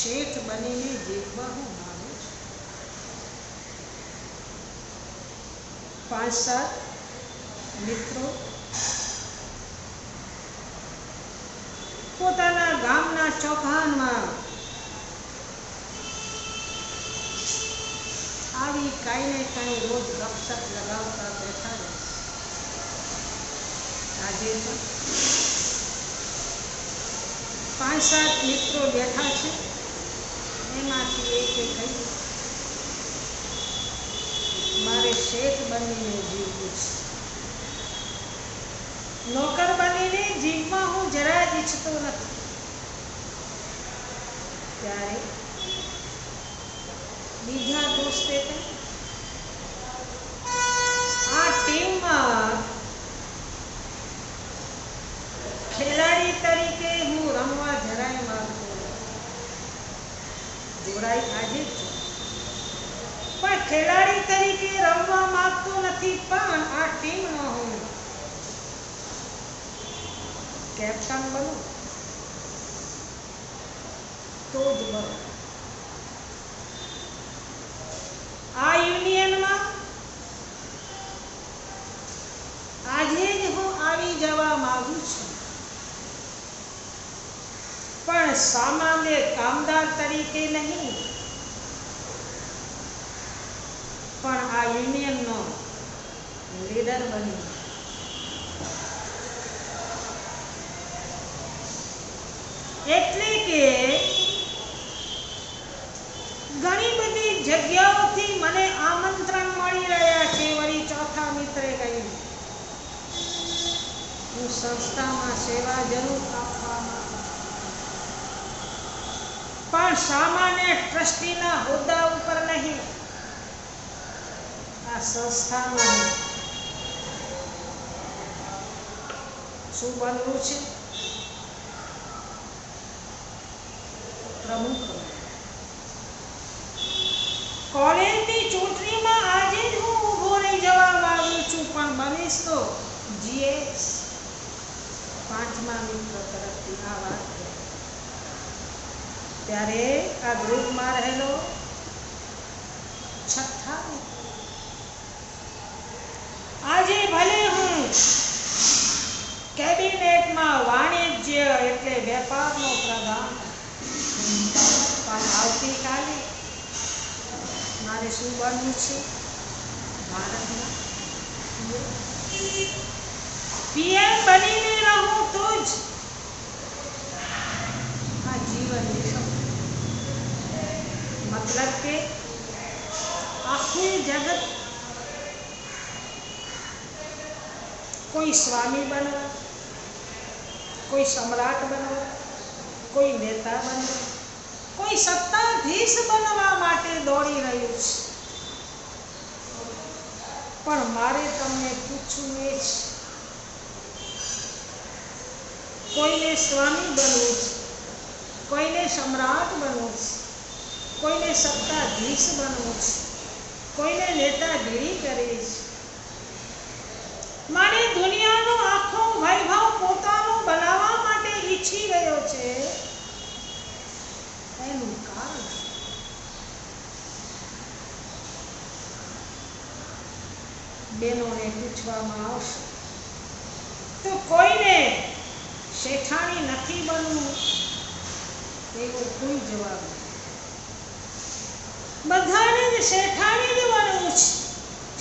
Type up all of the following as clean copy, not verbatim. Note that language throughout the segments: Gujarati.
શેઠ બનીને જીવવા હું માંગુ છું। 5-7 મિત્રો પોતાના ગામના ચૌહાણમાં આવી કાંઈ ને કાંઈ રોજ ગપસપ લગાવતા બેઠા રહે। આજે પણ 5-7 મિત્રો બેઠા છે, એમાંથી એકે કહ્યું શેઠ બનીને જીવવું છે. નોકર બનીને જીવવા હું જરા જ ઈચ્છતો નથી. ત્યારે બીજા દોસ્તે આ ટીમમાં ખેલાડી તરીકે હું રમવા જરાય માંગતો નથી. જોડાઈ આજે જ છું, પણ ખેલાડી તરીકે રમવા માંગતો નથી. પણ આ ટીમનો હું કેપ્ટન બનું તો જ બનું. આ યુનિયનમાં આજે જ હું આવી જવા માંગુ છું, પણ સામાન્ય કામદાર તરીકે નહીં, પણ આ યુનિયનનો લીડર બની. એટલે કે ઘણી બધી જગ્યાઓથી મને આમંત્રણ મળી રહ્યા છે. વળી ચોથા મિત્રે કહ્યું હું સંસ્થામાં સેવા જરૂર આપવા માંગુ, પણ સામાન્ય ટ્રસ્ટીના હોદ્દા ઉપર નહીં. આ સંસ્થામાં શું બનવું છે? પ્રમુખ. કોલેજની ચૂંટણીમાં આજે જ હું ઊભો રહી જવા માંગુ છું, પણ બનીશ તો GS. પાંચમા મિત્ર તરફથી આ વાત થઈ. ત્યારે આ ગ્રુપમાં રહેલો છઠ્ઠા મિત્ર, આજે ભલે હું કેબિનેટમાં વાણિજ્ય એટલે વેપારનો પ્રધાન, પણ આવતીકાલે મારે શું બનવું છે? ભારતના PM બનીને રહું તો જ આ જીવન નિશમ. મતલબ કે આખું જગત કોઈ સ્વામી બનવા, કોઈ સમ્રાટ બનવા, કોઈ નેતા બનવા, કોઈ સત્તાધીશ બનવા માટે દોડી રહ્યું છે. પણ મારે તમને પૂછવું એ છે, કોઈને સ્વામી બનવું છે, કોઈને સમ્રાટ બનવું છે, કોઈને સત્તાધીશ બનવું છે, કોઈને નેતાગીરી કરવી છે. મારે દુનિયાનો આખો વૈભવ પોતાનો બનાવવા માટે ઈચ્છી રહ્યો છે. એનું કારણ બેનોને પૂછવામાં આવશે તો કોઈને શેઠાણી નથી બનવું એવો કોઈ જવાબ નથી. બધાને જ શેઠાણી જ બનવું છે,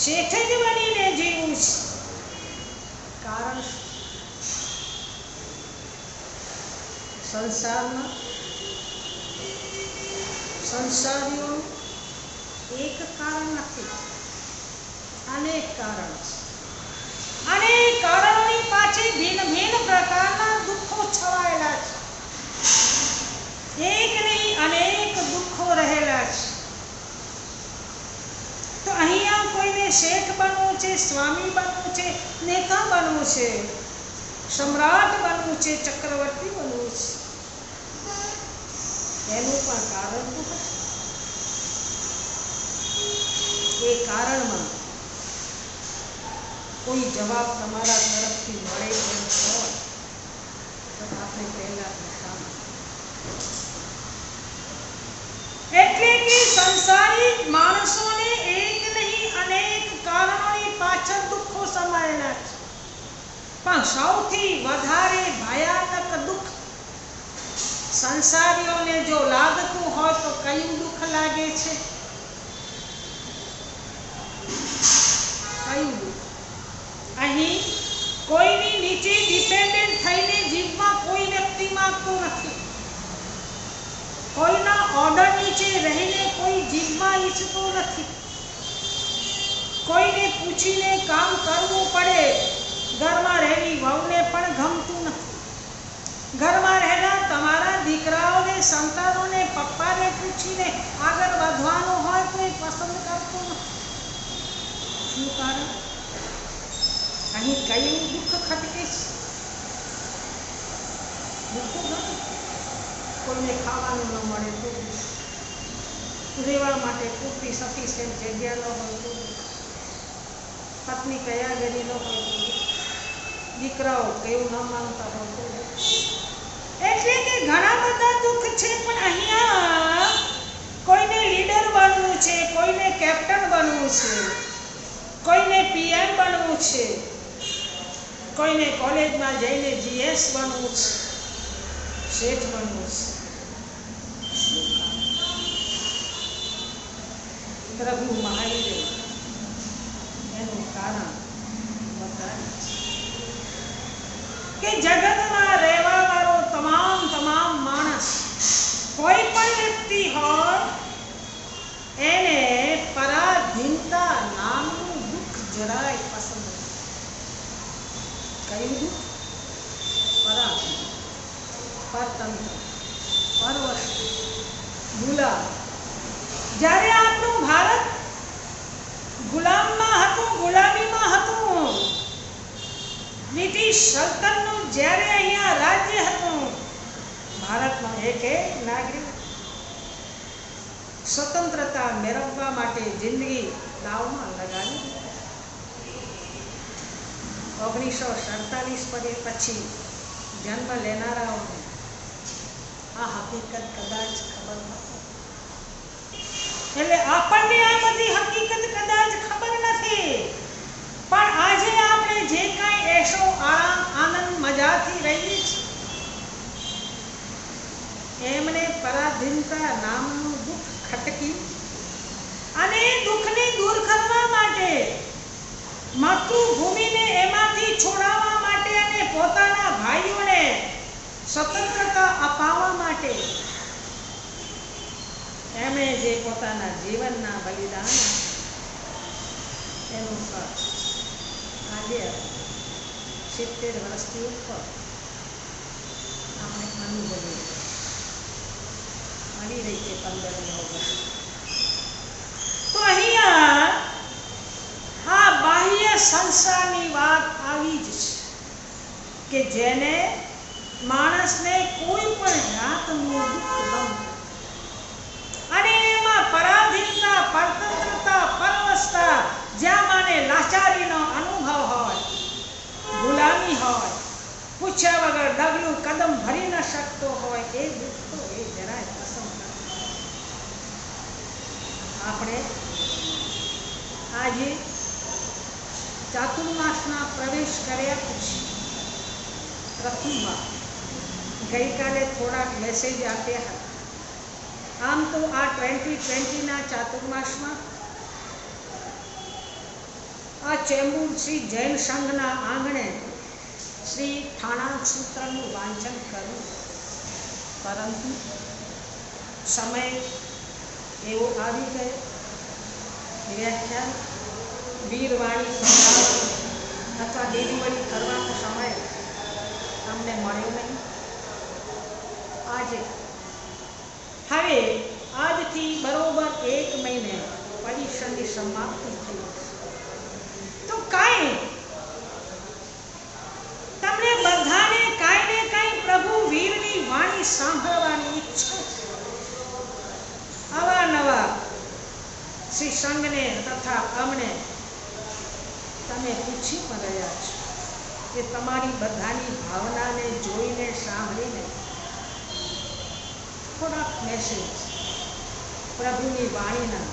શેઠ જ બનીને જીવવું છે. કારણ સંસારમાં સંસારીઓનું એક કારણ નથી, અનેક કારણ છે. અનેક કારણોની પાછળ ભિન્ન ભિન્ન પ્રકારના દુઃખો છવાયેલા છે. એક નહીં અનેક દુઃખો રહેલા છે. તો અહીંયા કોઈને શેઠ બનવું છે, સ્વામી બનવું છે, નેતા બનવું છે, સમ્રાટ બનવું છે, ચક્રવર્તી બનવું છે. એનું પણ કારણ તો હશે. એ કારણમાં કોઈ જવાબ તમારા તરફથી મળે એમ હોય તો આપણે પહેલા એટલે કે સંસારી માણસોને એક નહીં અનેક કારણોની પાછળ દુઃખો સમાયેલા છે. પણ સૌથી વધારે ભયાનક દુઃખ સંસારીઓને જો લાગતું હોય તો કયું દુઃખ લાગે છે? કયું દુઃખ? અહીં કોઈની નીચે ડિપેન્ડન્ટ થઈને જીવવા કોઈ વ્યક્તિ માંગતો નથી. કોઈના ઓર્ડર નીચે રહીને કોઈ જીવવા ઈચ્છતો નથી. કોઈને પૂછીને કામ કરવું પડે. ઘરમાં રહેલી વહુને પણ ગમતું નથી. ઘરમાં રહેલા તમારા દીકરાઓને, સંતાનોને, પપ્પાને પૂછીને આગળ વધવાનું હોય તો એ પસંદ કરતું નથી. શું કારણ? અહીં કયું દુઃખ ખટકે છે? કોઈને ખાવાનું ન મળે તો, રહેવા માટે પૂરતી સફિશિયન્ટ જગ્યા ન હોય તો, પત્ની કયા ગરી ન હોય તો, દીકરાઓ કયું ન માનતા હોય તો. એટલે કે ઘણા બધા દુઃખ છે. પણ અહીંયા કોઈને લીડર બનવું છે, કોઈને કેપ્ટન બનવું છે, કોઈને પીએમ બનવું છે, કોઈને કોલેજમાં જઈને જીએસ બનવું છે, શેઠ બનવું છે. પ્રભુ મહાવીરે એનું કારણ બતાવ્યું કે જગતમાં રહેવા વાળો તમામ માણસ, કોઈ પણ વ્યક્તિ હોય, એને પરાધીનતા નામનું દુઃખ જરાય પસંદ નથી. કયું દુઃખ? પરાધીન, પરતંત્ર, પરવશ, ગુલામ. જ્યારે આપણું ભારત ગુલામમાં હતું, ગુલામીમાં હતું, બ્રિટિશ સલ્તનતનું જ્યારે અહીંયા રાજ્ય હતું, ભારતનો એક નાગરિક સ્વતંત્રતા મેળવવા માટે જિંદગી દાવમાં લગાવી. 1947 પછી જન્મ લેનારાઓને આ હકીકત કદાચ ખબર નથી. એટલે આપણને આ બધી હકીકત કદાચ ખબર નથી. પણ આજે આપણે જે કાંઈ એશો આરામ, આનંદ, મજાથી રહીએ છીએ, એમને પરાધીનતા નામનું દુઃખ ખટકી અને દુઃખને દૂર કરવા માટે, માતૃભૂમિને એમાંથી છોડાવવા માટે અને પોતાના ભાઈઓને સ્વતંત્રતા અપાવવા માટે એમણે જે પોતાના જીવનના બલિદાન એનું ફળ આજે 70 વર્ષથી ઉપર આપણે અનુભવી મળી રહી છે. 15મી ઓગસ્ટ તો અહીંયા આ બાહ્ય સંસારની વાત આવી જ છે કે જેને માણસને કોઈ પણ જાતનું દુઃખ ગમતું અને એમાં પરાધીનતા, પરતંત્રતા, પરવશતા, જ્યાં માને લાચારીનો અનુભવ હોય, ગુલામી હોય, પૂછ્યા વગર ડગલું કદમ ભરી ન શકતો હોય, એ દુઃખ તો એ જરાય પસંદ નથી. આપણે આજે ચાતુર્માસના પ્રવેશ કર્યા પછી પ્રથમવાર ગઈકાલે થોડાક મેસેજ આપ્યા હતા. આમ તો આ 2020ના ચાતુર્માસમાં આ ચેમ્બુર શ્રી જૈન સંઘના આંગણે શ્રી ઠાણા સૂત્રનું વાંચન કર્યું. પરંતુ સમય એવો આવી ગયો, વ્યાખ્યાન વીરવાણી અથવા દેવીવળી કરવાનો સમય અમને મળ્યો નહીં. આજે હવે આજથી બરોબર 1 મહિને પરીક્ષાની સમાપ્તિ થઈ. તો કાંઈ તમને બધાને કાંઈ ને કાંઈ પ્રભુ વીરની વાણી સાંભળવાની ઈચ્છા છે. અવારનવાર શ્રી સંઘને તથા અમને તમે પૂછી પણ રહ્યા છો કે તમારી બધાની ભાવનાને જોઈને, સાંભળીને થોડાક મેસેજ પ્રભુની વાણીના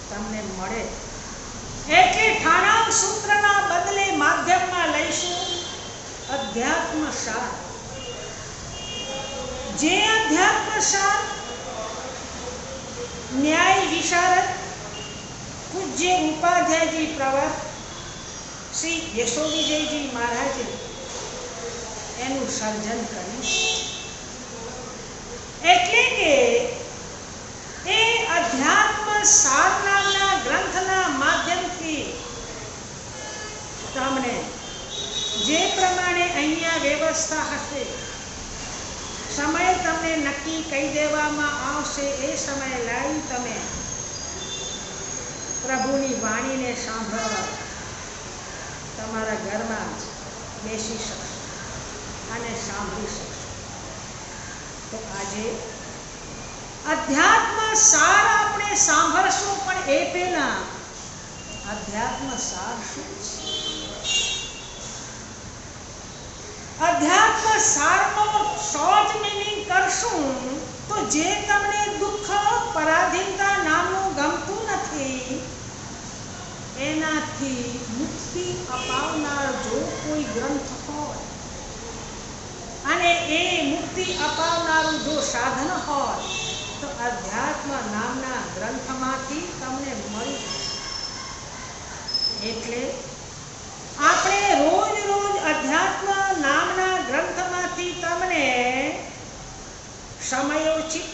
તમને મળે. એટલે ઠાણા સૂત્રના બદલે માધ્યમમાં લઈશું અધ્યાત્મ સાર. જે અધ્યાત્મ સાર ન્યાય વિશારદ પૂજ્ય ઉપાધ્યાયજી પ્રવર્ત શ્રી યશોવિજયજી મહારાજે એનું સર્જન કર્યું. એટલે કે એ અધ્યાત્મ સાર નામના ગ્રંથના માધ્યમથી વ્યવસ્થા હશે, સમય તમને નક્કી કહી દેવામાં આવશે, એ સમય લાવી તમે પ્રભુની વાણીને સાંભળવા તમારા ઘરમાં જ બેસી શકશો અને સાંભળી શકશો. તો આજે અધ્યાત્મ સાર આપણે સાંભળશું, પણ એ પહેલા અધ્યાત્મ સાર શું છે? અધ્યાત્મ સારનો શોર્ટ મિનિંગ કરશું તો જે તમને દુઃખ પરાધીનતા નામનું ગમતું નથી, એનાથી મુક્તિ અપાવનાર જો કોઈ ગ્રંથ હોય અને એ મુક્તિ અપાવનારું જો સાધન હોય તો અધ્યાત્મ નામના ગ્રંથમાંથી તમને મળી જશે. એટલે આપણે રોજ રોજ અધ્યાત્મ નામના ગ્રંથમાંથી તમને સમયોચિત,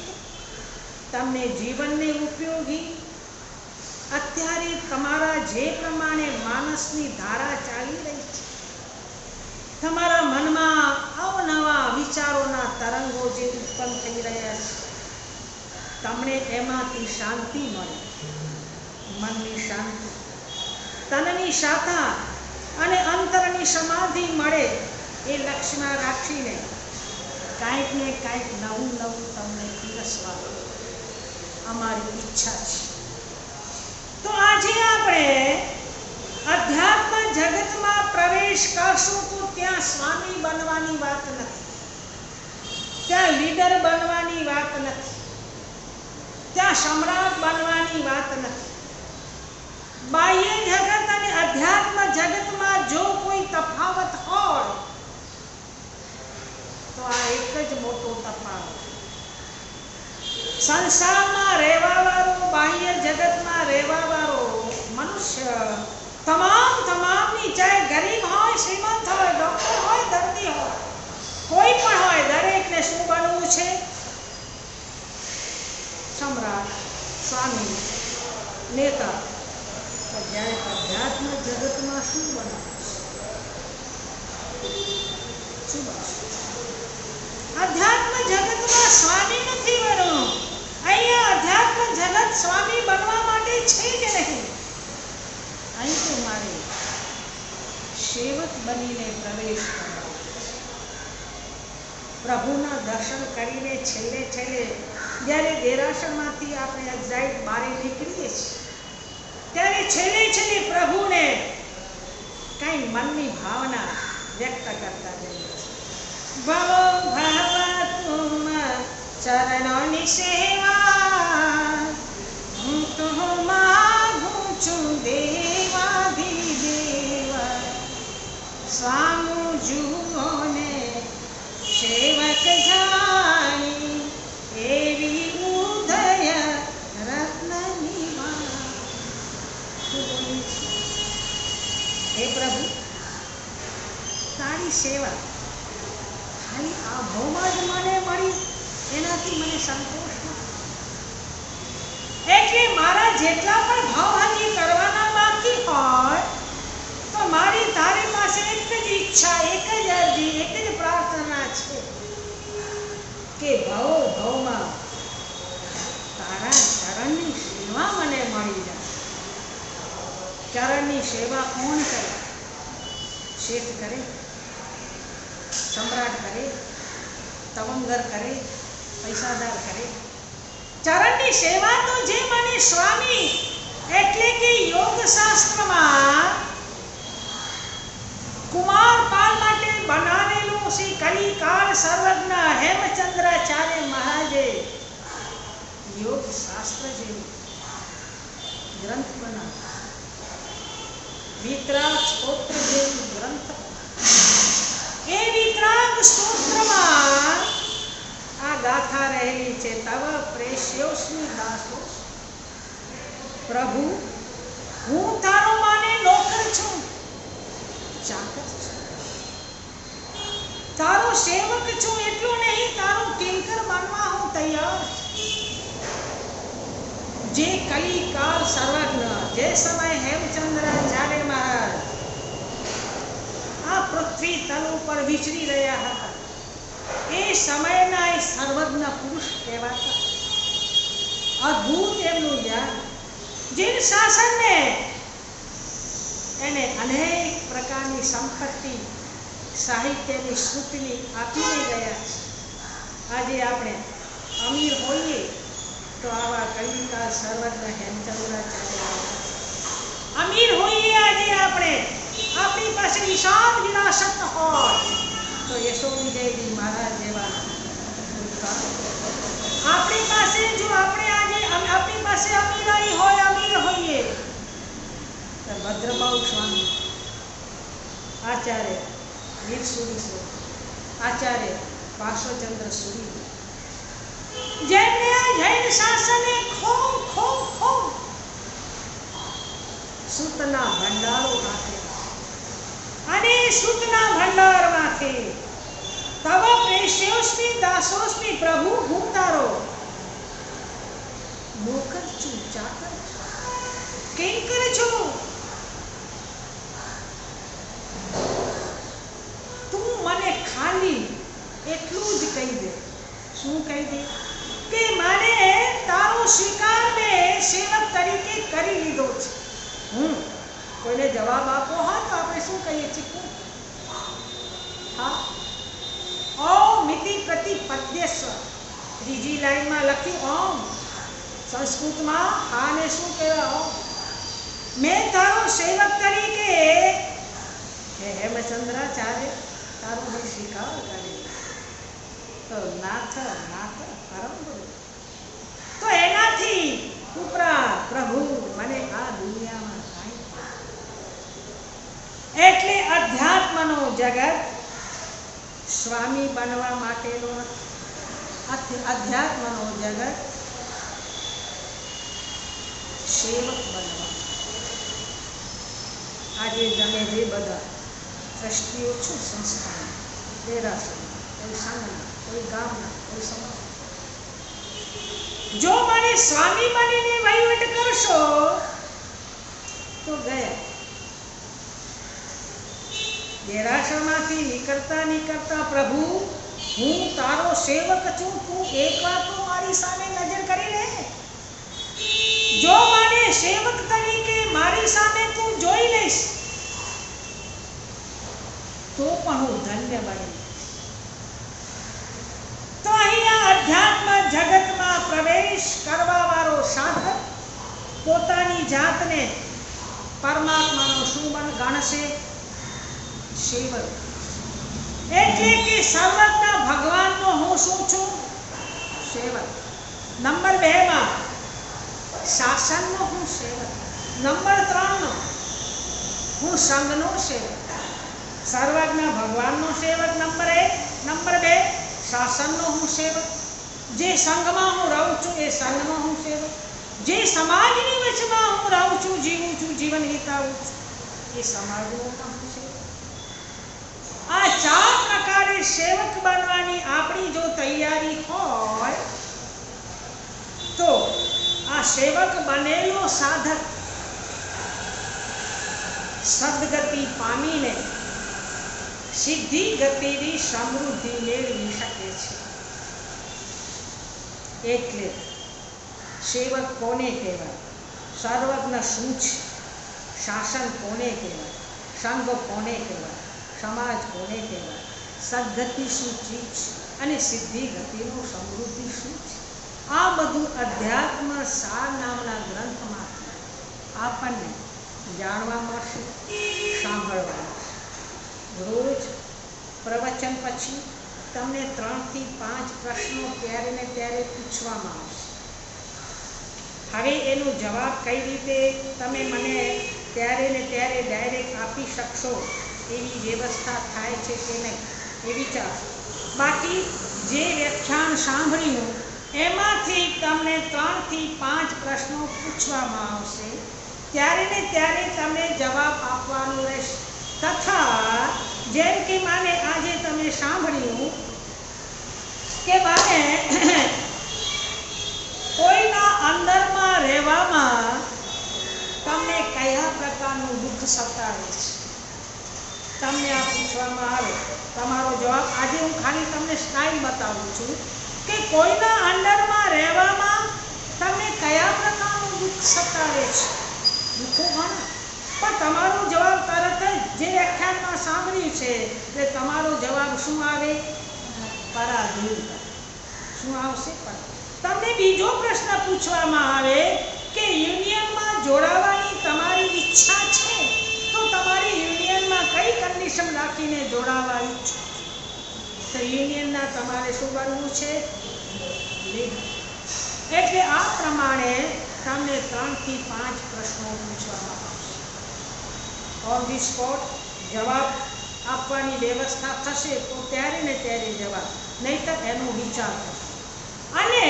તમને જીવનને ઉપયોગી, અત્યારે તમારા જે પ્રમાણે માનસની ધારા ચાલી રહી છે, તમારા મનમાં અવનવા વિચારોના તરંગો જે ઉત્પન્ન થઈ રહ્યા છે, તમને એમાંથી શાંતિ મળે, મનની શાંતિ, તનની શાતા અને અંતરની સમાધિ મળે, એ લક્ષ્યમાં રાખીને કાંઈક ને કાંઈક નવું નવું તમને પીરસવા અમારી ઈચ્છા છે. તો આજે આપણે અધ્યાત્મ જગતમાં પ્રવેશ કરશું તો ત્યાં સ્વામી બનવાની વાત નથી, ત્યાં લીડર બનવાની વાત નથી, ત્યાં સમ્રાટ બનવાની વાત નથી. બાહ્ય જગત અને અધ્યાત્મ જગતમાં જો કોઈ તફાવત હોય તો આ એક જ મોટો તફાવત. સંસારમાં રહેવાવાળો, બાહ્ય જગતમાં રહેવાવાળો મનુષ્ય તમામની, ચાહે ગરીબ હોય, શ્રીમંત હોય, ડોક્ટર હોય, દર્દી હોય, કોઈ પણ હોય, દરેકને શું બનવું છે? સમ્રાટ, સ્વામી, નેતા. જ્યારે અધ્યાત્મ જગતમાં શું બનવું છે? શું બનશે? અધ્યાત્મ જગતમાં સ્વામી નથી બનવું. અહીંયા અધ્યાત્મ જગત સ્વામી બનવા માટે છે જ નહીં. અહીં તો મારે સેવક બનીને પ્રવેશ કરવો, પ્રભુના દર્શન કરીને છેલ્લે જ્યારે દેરાસરમાંથી આપણે એક્ઝાઇટ બહાર નીકળીએ છીએ ત્યારે છેલ્લે પ્રભુને કઈ મનની ભાવના વ્યક્ત કરતા જઈએ છીએ. ભવો ભવ તુમ ચરણોની સેવા, હું તો માગું છું દેવાધિદેવ, સ્વામી જુઓને સેવક જાણી, એવી ઉદય રત્નની વાણી. હે પ્રભુ, તારી સેવા ખાલી આ ભાવમાં જ મને મળી એનાથી મને સંતોષ નથી. એટલે મારા જેટલા પણ ભાવ હજી કરવાના બાકી હોય તો મારી તારી પાસે એક જ ઈચ્છા, એક જ અરજી, એક જ પ્રાર્થના છે કે ભાવમાં તારા ચરણની સેવા મને મળી જાય. ચરણની સેવા કોણ કરે? શેઠ કરે, સમ્રાટ કરે, તવંગર કરે, પૈસાદાર કરે. ચરણની સેવા તો જે મને સ્વામી એટલે કે યોગ શાસ્ત્રમાં કુમારપાલ માટે બનાવેલું શ્રી કલિકાળ સર્વજ્ઞ હેમચંદ્રાચાર્ય મહારાજે યોગ શાસ્ત્ર જેવું ગ્રંથ બનાવ્યો, વિતરાગ સ્તોત્ર જેવું ગ્રંથ. એ વિતરાગ સ્તોત્રમાં આ ગાથા રહેલી છે, તવ પ્રેષ્યોસ્મિ દાસો. પ્રભુ, હું તારો માને નોકર છું, ચાકર છું, તારો સેવક છું, એટલું નહીં તારો કિંકર બનવા હું તૈયાર છું. જે કલિકાળ સર્વજ્ઞ, જે સમય હેમચંદ્રાચાર્ય મહારાજ આ પૃથ્વી તલ ઉપર વિચરી રહ્યા હતા, એ સમયના એ સર્વજ્ઞ પુરુષ કહેવાતા. અદ્ભુત એમનું જ્ઞાન. જીન શાસનને એને અનેક પ્રકારની સંપત્તિ સાહિત્યની શ્રુતિની આપીને ગયા છે. આજે આપણે અમીર હોઈએ તો આવા કવિતા સર્વજ્ઞ હેમચંદ્રાચાર્ય, અમીર હોઈએ આજે આપણે, આપણી પાસે વિશાળ વિરાસત હોય તો યશોવિજયજી મહારાજ જેવા, આપણી પાસે જો આપણે આજે આપણી પાસે અમીરાઈ હોય, અમીર હોઈએ તો ભદ્રબાહુ સ્વામી, આચાર્ય વીર સુરી, આચાર્ય પાર્શ્વચંદ્ર સુરી, જેમને આ જૈન શાસને ખૂબ ખૂબ ખૂબ સૂતના ભંડારો નાખ્યા. અને સૂતના ભંડારમાંથી તવ પ્રેષ્યોસ્મિ દાસોસ્મિ પ્રભુ હું તારો નોકર છું, ચાકર કિંકર છું. તું મને ખાલી એટલું જ કહી દે. શું કહી દે? કે મારે તારો સ્વીકાર મેં સેવક તરીકે કરી લીધો છે. કોઈને જવાબ આપો હા તો આપણે શું કહીએ છીએ? હા, ઓમ મિતિ પ્રતિપદ્યસ્વ. ત્રીજી લાઈનમાં લખ્યું ઓમ. સંસ્કૃતમાં હાને શું કહેવાય? ઓમ. મેં તારો સેવક તરીકે હે હેમચંદ્રાચાર્ય તારો મેં સ્વીકાર કરી. તો નાથ નાથ પરમ ગુરુ. તો એનાથી ઉપરાંત પ્રભુ મને આ દુનિયામાં કાંઈ. એટલે અધ્યાત્મનો જગત સ્વામી બનવા માટેનો નથી. અધ્યાત્મનો જગત સેવક બનવા. આજે તમે જે બધા ટ્રસ્ટીઓ છો સંસ્થાના, દેરાસરના, કોઈ સંઘના, કોઈ ગામના, કોઈ સમાજ, જો મને સ્વામી બનીને વહીવટ કરશો તો ગયા. દેરાસરમાંથી નીકળતા પ્રભુ હું તારો સેવક છું, તું એકવાર તો મારી સામે નજર કરી લે. જો મને સેવક તરીકે મારી સામે તું જોઈ લઈશ તો પણ હું ધન્ય બની. તો અહીંયા અધ્યાત્મ જગતમાં પ્રવેશ કરવા વાળો સાધક પોતાની જાતને પરમાત્માનો શું ગણશે? સેવક. એટલે કે સર્વજ્ઞ ભગવાનનો હું શું છું? સેવક. નંબર 2 માં શાસનનો હું સેવક. નંબર 3 નો હું સંઘનો સેવક. સર્વજ્ઞ ભગવાનનો સેવક નંબર 1, નંબર 2 શાસનનો હું સેવક. જે સંઘમાં હું રહું છું એ સંઘનો હું સેવક. જે સમાજની વચમાં હું રહું છું, જીવું છું, જીવન વિતાવું છું એ સમાજનો હું સેવક. આ 4 પ્રકારે સેવક બનવાની આપણી જો તૈયારી હોય તો આ સેવક બનેલો સાધક સદગતિ પામીને સિદ્ધિ ગતિની સમૃદ્ધિ મેળવી શકે છે. એટલે સેવક કોને કહેવાય? સર્વજ્ઞ શું છે? શાસન કોને કહેવાય? સંઘ કોને કહેવાય? સમાજ કોને કહેવાય? સદગતિ શું ચીજ અને સિદ્ધિ ગતિનો સમૃદ્ધિ શું છે? આ બધું અધ્યાત્મ સાર નામના ગ્રંથમાંથી આપણને જાણવા મળશે, સાંભળવા મળશે. રોજ પ્રવચન પછી તમને 3 થી 5 પ્રશ્નો ત્યારે ને ત્યારે પૂછવામાં આવશે. હવે એનો જવાબ કઈ રીતે તમે મને ત્યારે ને ત્યારે ડાયરેક્ટ આપી શકશો એવી વ્યવસ્થા થાય છે કે નહીં એ વિચારશો. બાકી જે વ્યાખ્યાન સાંભળ્યું એમાંથી તમને 3 થી 5 પ્રશ્નો પૂછવામાં આવશે. ત્યારે ને ત્યારે તમે જવાબ આપવાનો રહેશે. તથા જેમ કે માને આજે તમે સાંભળ્યું કે માને કોઈના અંદરમાં રહેવામાં તમને કયા પ્રકારનું દુઃખ સતાવે છે, તમને આ પૂછવામાં આવે, તમારો જવાબ આજે હું ખાલી તમને સ્ટાઇલ બતાવું છું કે કોઈના અંડરમાં રહેવામાં તમને કયા પ્રકારનું દુઃખ સતાવે છે. દુઃખો ઘણા, પણ તમારો જવાબ તરત જ જે વ્યાખ્યાનમાં સાંભળ્યું છે એટલે તમારો જવાબ શું આવે? પરાધીનતા. શું આવશે? તમને બીજો પ્રશ્ન પૂછવામાં આવે કે યુનિયનમાં જોડાવાની તમારી ઈચ્છા છે તો તમારી યુનિયનમાં કઈ કન્ડિશન રાખીને જોડાવા ઈચ્છો? તો યુનિયનના તમારે શું બનવું છે? એટલે આ પ્રમાણે તમને 3 થી 5 પ્રશ્નો પૂછવામાં આવશે. ઓન ધી સ્પોટ જવાબ આપવાની વ્યવસ્થા થશે તો ત્યારે ને ત્યારે જવાબ, નહીંતર એનો વિચાર થશે. અને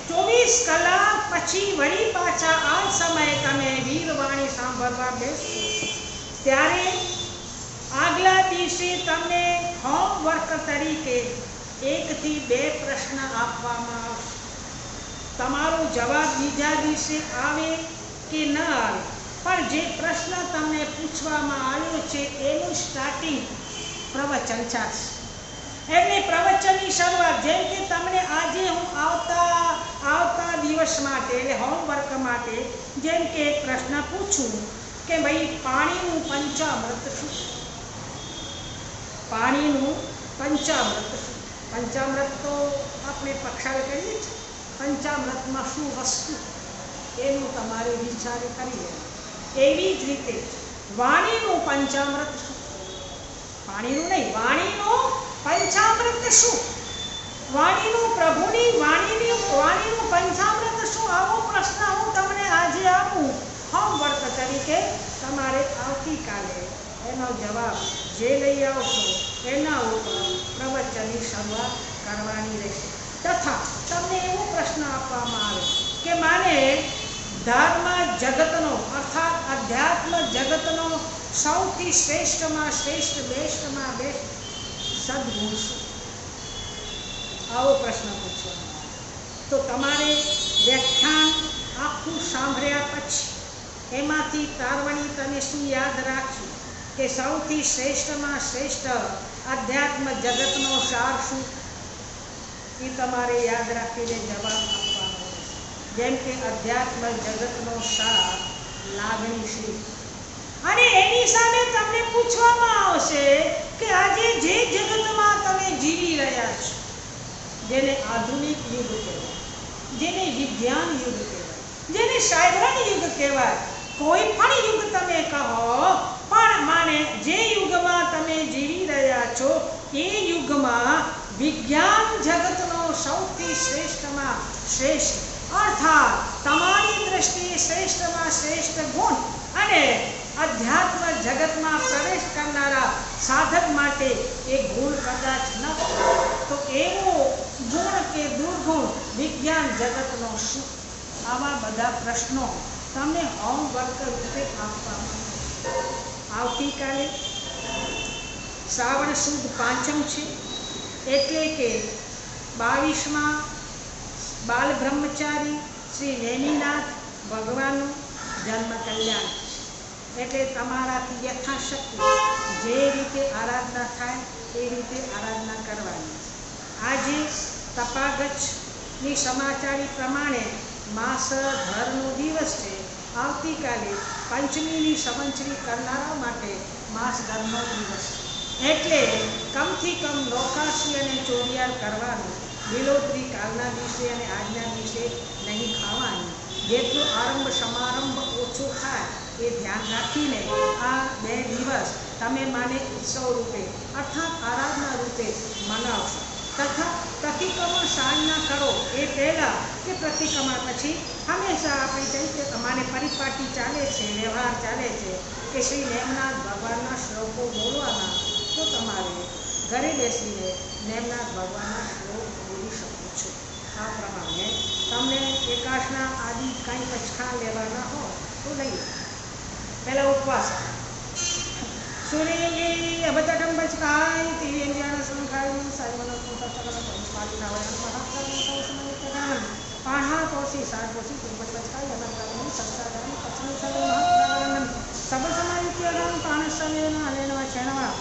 24 કલાક પછી વળી પાછા આ સમયે તમે વીરવાણી સાંભળવા બેસશો ત્યારે આગલા દિવસે તમને હોમવર્ક તરીકે 1 થી 2 પ્રશ્ન આપવામાં આવશે. તમારો જવાબ બીજા દિવસે આવે કે ન આવે, પણ જે પ્રશ્ન તમને પૂછવામાં આવ્યો છે એનું સ્ટાર્ટિંગ પ્રવચન ચાલશે. એટલે પ્રવચનની શરૂઆત, જેમ કે તમને આજે હું આવતા દિવસ માટે એટલે હોમવર્ક માટે જેમ કે એક પ્રશ્ન પૂછું કે ભાઈ પાણીનું પંચામૃત શું? પાણીનું પંચામૃત શું? પંચામૃત તો આપણે પક્ષાળ કરીએ છીએ, પંચામૃતમાં શું વસ્તુ એનું તમારે વિચાર કરી લેવું. એવી જ રીતે વાણીનું પંચામૃત શું? પાણીનું નહીં, વાણીનું પંચામૃત શું? વાણીનું પ્રભુની વાણીનું પંચામૃત શું? આવો પ્રશ્ન હું તમને આજે આપું હોમવર્ક તરીકે. તમારે આવતીકાલે એનો જવાબ જે લઈ આવશો એના ઉપર પ્રવચનની શરૂઆત કરવાની રહેશે. તથા તમને એવો પ્રશ્ન આપવામાં આવે કે માને ધર્મ જગતનો અર્થાત અધ્યાત્મ જગતનો સૌથી શ્રેષ્ઠમાં શ્રેષ્ઠ બેસ્ટમાં બેસ્ટ સદગુણ શું? આવો પ્રશ્ન પૂછવાનો તો તમારે વ્યાખ્યાન આખું સાંભળ્યા પછી એમાંથી તારવણી તમે શું યાદ રાખ્યું કે સૌથી શ્રેષ્ઠમાં શ્રેષ્ઠ અધ્યાત્મ જગતનો સાર શું? એ તમારે યાદ રાખીને જવાબ આપવાનો રહેશે. જેમ કે અધ્યાત્મ જગતનો સાર લાગણીશીલ. અને એની સામે તમને પૂછવામાં આવશે કે આજે જે જગતમાં તમે જીવી રહ્યા છો, જેને આધુનિક યુગ કહેવાય, જેને વિજ્ઞાન યુગ કહેવાય, જેને સાયબર યુગ કહેવાય, કોઈ પણ યુગ તમે કહો, પણ માને જે યુગમાં તમે જીવી રહ્યા છો એ યુગમાં વિજ્ઞાન જગતનો સૌથી શ્રેષ્ઠમાં શ્રેષ્ઠ અર્થાત તમારી દ્રષ્ટિએ શ્રેષ્ઠમાં શ્રેષ્ઠ ગુણ અને અધ્યાત્મ જગતમાં પ્રવેશ કરનારા સાધક માટે એ ગુણ કદાચ ન હોય તો એવો ગુણ કે દુર્ગુણ વિજ્ઞાન જગતનો શું? આવા બધા પ્રશ્નો તમને હોમવર્ક રૂપે આપવામાં આવતીકાલે શ્રાવણ સુદ પાંચમ છે એટલે કે 22મા બાલ બ્રહ્મચારી શ્રી નેમિનાથ ભગવાનનું જન્મ કલ્યાણ છે. એટલે તમારાથી યથાશક્તિ જે રીતે આરાધના થાય એ રીતે આરાધના કરવાની. આજે તપાગચની સમાચારી પ્રમાણે માસ ધરનો દિવસ છે. આવતીકાલે પંચમીની સંવંતરી કરનારા માટે માસ ધરનો દિવસ છે. એટલે કમથી કમ નોકાશી અને ચોરિયાર કરવાનું, લીલોતરી કાલના દિવસે અને આજના દિવસે નહીં ખાવાની. જેટલો આરંભ સમારંભ ઓછો થાય એ ધ્યાન રાખીને આ 2 દિવસ તમે માને ઉત્સવ રૂપે અર્થાત આરાધના રૂપે મનાવશો. તથા પ્રતિક્રમણ સાંજના કરો એ પહેલાં કે પ્રતિક્રમણ પછી હંમેશા આપણે કહીએ કે અમારે પરિપાટી ચાલે છે, વ્યવહાર ચાલે છે કે શ્રી નેમનાથ ભગવાનના શ્લોકો બોલવાના, તો તમારે ઘરે બેસીને નેમનાથ ભગવાનના શ્લોક બોલી શકો છો. આ પ્રમાણે તમને એકાશના આદિ કંઈ પચખા લેવાના હોય તો લઈ પહેલાં ઉપવાસ સૂર્યજી અબતટમ પચકાય તિર્યંજાન સંખાય સાયમન પાણા તોસી સાત તોસી તિરુપત પચકાય અનંતરમ સંસ્કારમ પચન સર્વ મહાપ્રાણમ સબ સમાયુક્તમ પ્રાણસમેન અનેન વચનવા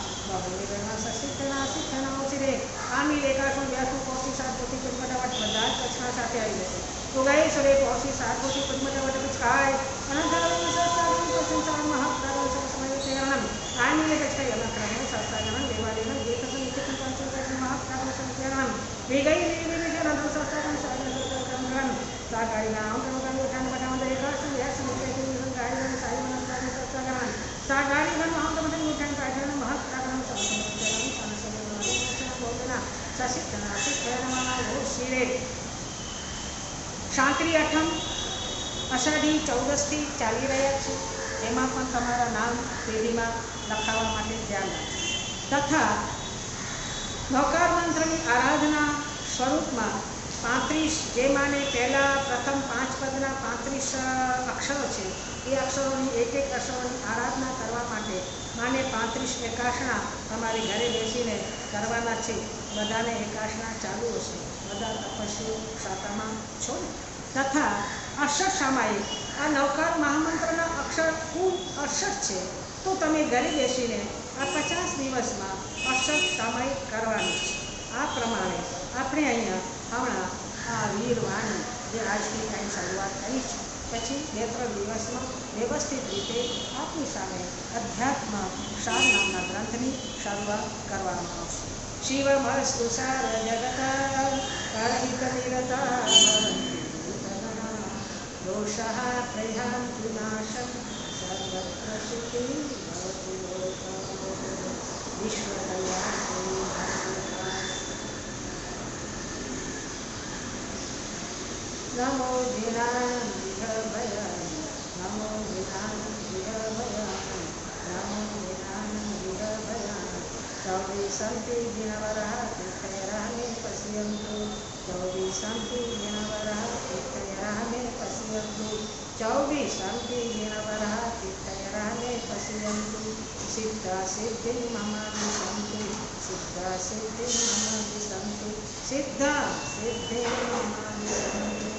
સાથે આવી જશે. તો ગાય સરે પહોંચી સાત પોથી પદ્મતા વટ कुछ खाए अनंतरम शास्त्राणं प्रशंसां महाकालं समयतेरणं आनीले कच्छाय अनंतरम शास्त्राणं देवालयं एकसं नित्यं पंचोपचारं महाकालं समयतेरणं वेगैर्विशेषं शास्त्राणं साधनं सागारिणां कर्मकाण्डं पठामः एकाशं व्यासं नित्यं गायनं सायमनं शास्त्राणं सागारिणां महाकालं नित्यं पाठनं महाकालं समयतेरणं सानसं बोलना ससिद्धना सिद्धरमाना वो शिरे शांति आठम अषाढ़ी 14 થી ચાલી રહ્યા છે. એમાં પણ તમારા નામ પેઢીમાં લખાવવા માટે ધ્યાન રાખજો. તથા નૌકાર મંત્રની આરાધના સ્વરૂપમાં 35 જે માને પહેલાં પ્રથમ 5 પદના 35 અક્ષરો છે એ અક્ષરોની એક અક્ષરોની આરાધના કરવા માટે માને 35 એકાસણા તમારી ઘરે બેસીને કરવાના છે. બધાને એકાસણા ચાલુ હશે, બધા તપસ્વીઓ શાતામાં છો ને. તથા 68 સામાયિક આ નવકાર મહામંત્રના અક્ષર કુલ 68 છે. તો તમે ઘરે બેસીને આ 50 દિવસમાં 68 સામાયિક કરવાની છે. આ પ્રમાણે આપણે અહીંયા હમણાં આ વીરવાણી જે આજથી કાંઈ શરૂઆત કરી છે, પછી 2-3 દિવસમાં વ્યવસ્થિત રીતે આપની સામે અધ્યાત્મ સાર નામના ગ્રંથની શરૂઆત કરવામાં આવશે. શિવમસ્તુ સાર જગતા કાહિતનિરતા दोषः प्रयान्ति नाशं सर्वत्र सुखी भवति लोकः विश्वकल्याणे नमो दिनानन्दभय नमो दिनानन्दभय नमो दिनानन्दभय चौबीसन्ति दिनवरः तीर्थैरामे पश्यन्तु चौबीसन्ति दिनवरः तीर्थैरामे पश्यन्तु चौबीसन्ति दिनवरः तीर्थैरामे पश्यन्तु सिद्धासिद्धिं मम दिशन्तु सिद्धासिद्धिं मम दिशन्तु सिद्धासिद्धिं मम दिशन्तु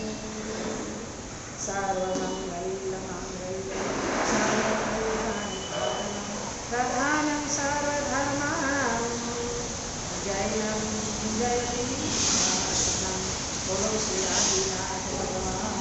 सर्वमङ्गलमाङ्गल्यं सर्वकल्याणं प्रधानं सर्वधर्माणां जयं जयति बोलो श्री आदिनाथ भगवान